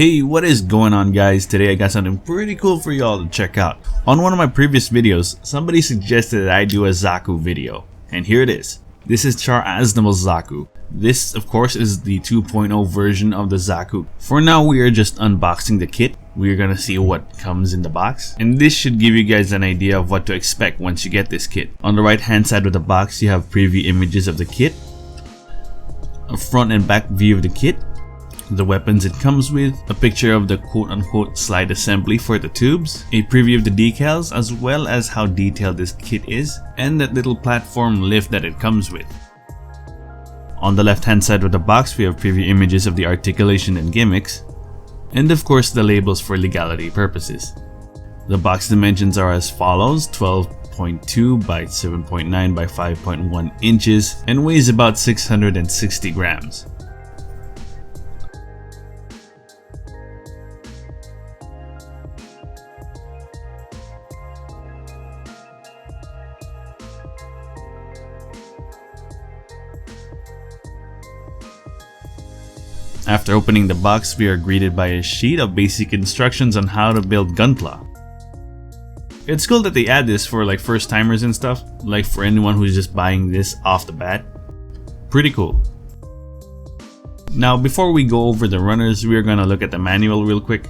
Hey, what is going on guys? Today I got something pretty cool for y'all to check out. On one of my previous videos, somebody suggested that I do a Zaku video, and here it is. This is Char'S Zaku. This of course is the 2.0 version of the Zaku. For now we are just unboxing the kit. We are gonna see what comes in the box, and this should give you guys an idea of what to expect once you get this kit. On the right hand side of the box you have preview images of the kit, a front and back view of the kit, the weapons it comes with, a picture of the quote-unquote slide assembly for the tubes, a preview of the decals as well as how detailed this kit is, and that little platform lift that it comes with. On the left hand side of the box we have preview images of the articulation and gimmicks, and of course the labels for legality purposes. The box dimensions are as follows: 12.2 by 7.9 by 5.1 inches and weighs about 660 grams. After opening the box, we are greeted by a sheet of basic instructions on how to build Gunpla. It's cool that they add this for like first timers and stuff, like for anyone who's just buying this off the bat. Pretty cool. Now before we go over the runners, we are gonna look at the manual real quick.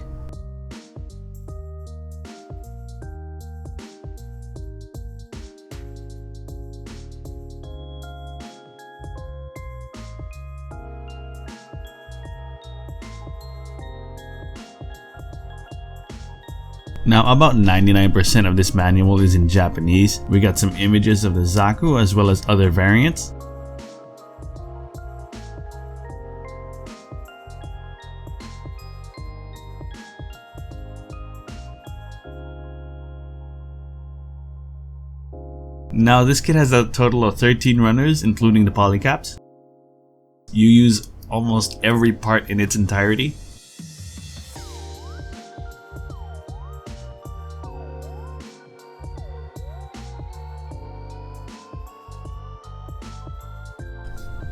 Now about 99% of this manual is in Japanese. We got some images of the Zaku as well as other variants. Now this kit has a total of 13 runners including the polycaps. You use almost every part in its entirety.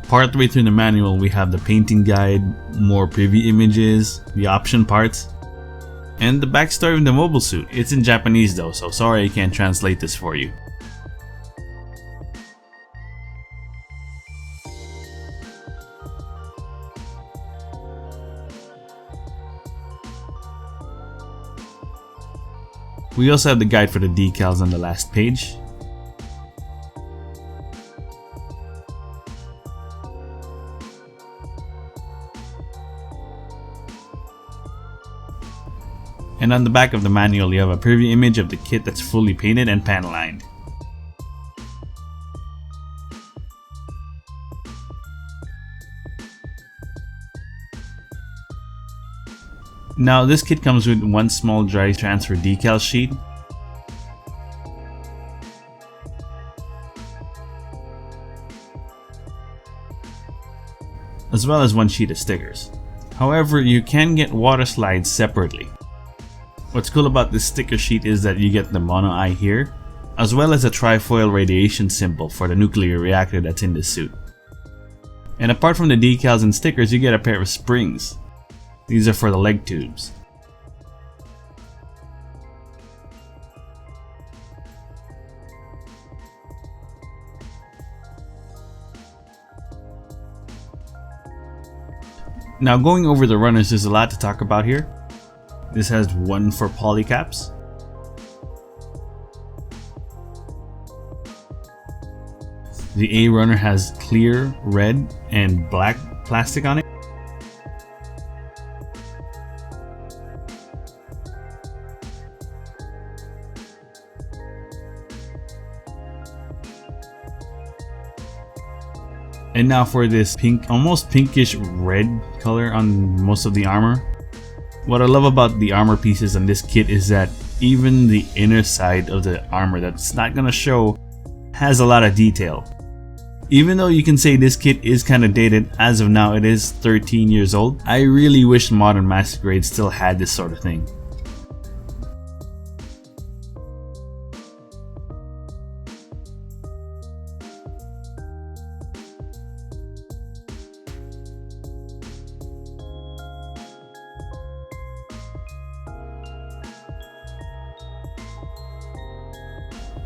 Partway through the manual we have the painting guide, more preview images, the option parts, and the backstory of the mobile suit. It's in Japanese though, so sorry I can't translate this for you. We also have the guide for the decals on the last page. And on the back of the manual you have a preview image of the kit that's fully painted and panel lined. Now this kit comes with one small dry transfer decal sheet, as well as one sheet of stickers. However, you can get water slides separately. What's cool about this sticker sheet is that you get the mono eye here, as well as a trifoil radiation symbol for the nuclear reactor that's in this suit. And apart from the decals and stickers, you get a pair of springs. These are for the leg tubes. Now going over the runners, there's a lot to talk about here. This has one for polycaps. The A runner has clear, red, and black plastic on it. And now for this pink, almost pinkish red color on most of the armor. What I love about the armor pieces on this kit is that even the inner side of the armor that's not gonna show has a lot of detail. Even though you can say this kit is kinda dated, as of now it is 13 years old, I really wish modern Mastergrade still had this sort of thing.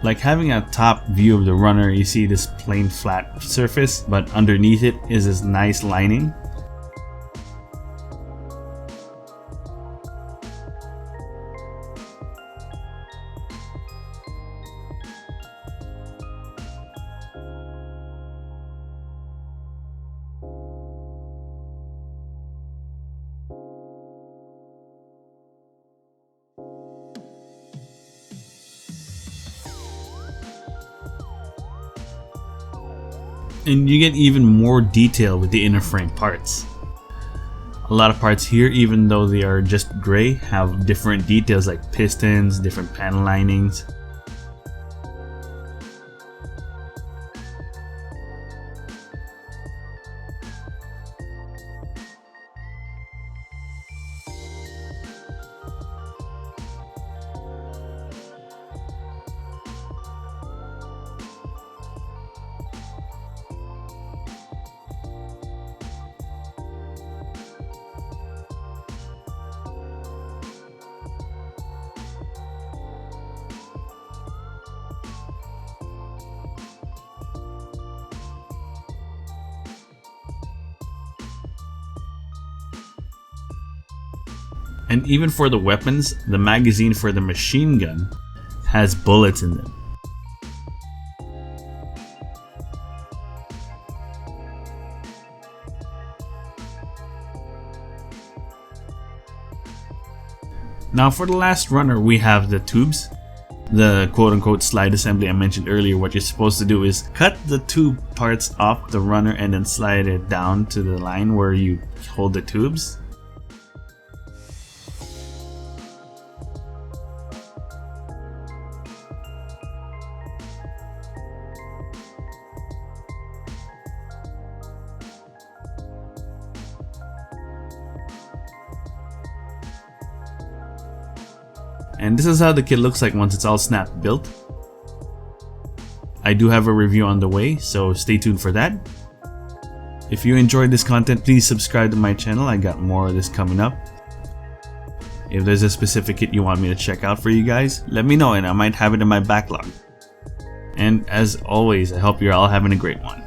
Like having a top view of the runner, you see this plain flat surface, but underneath it is this nice lining. And you get even more detail with the inner frame parts. A lot of parts here, even though they are just gray, have different details like pistons, different panel linings. And even for the weapons, the magazine for the machine gun has bullets in them. Now for the last runner, we have the tubes. The quote-unquote slide assembly I mentioned earlier. What you're supposed to do is cut the tube parts off the runner and then slide it down to the line where you hold the tubes. And this is how the kit looks like once it's all snap built. I do have a review on the way, so stay tuned for that. If you enjoyed this content, please subscribe to my channel. I got more of this coming up. If there's a specific kit you want me to check out for you guys, let me know and I might have it in my backlog. And as always, I hope you're all having a great one.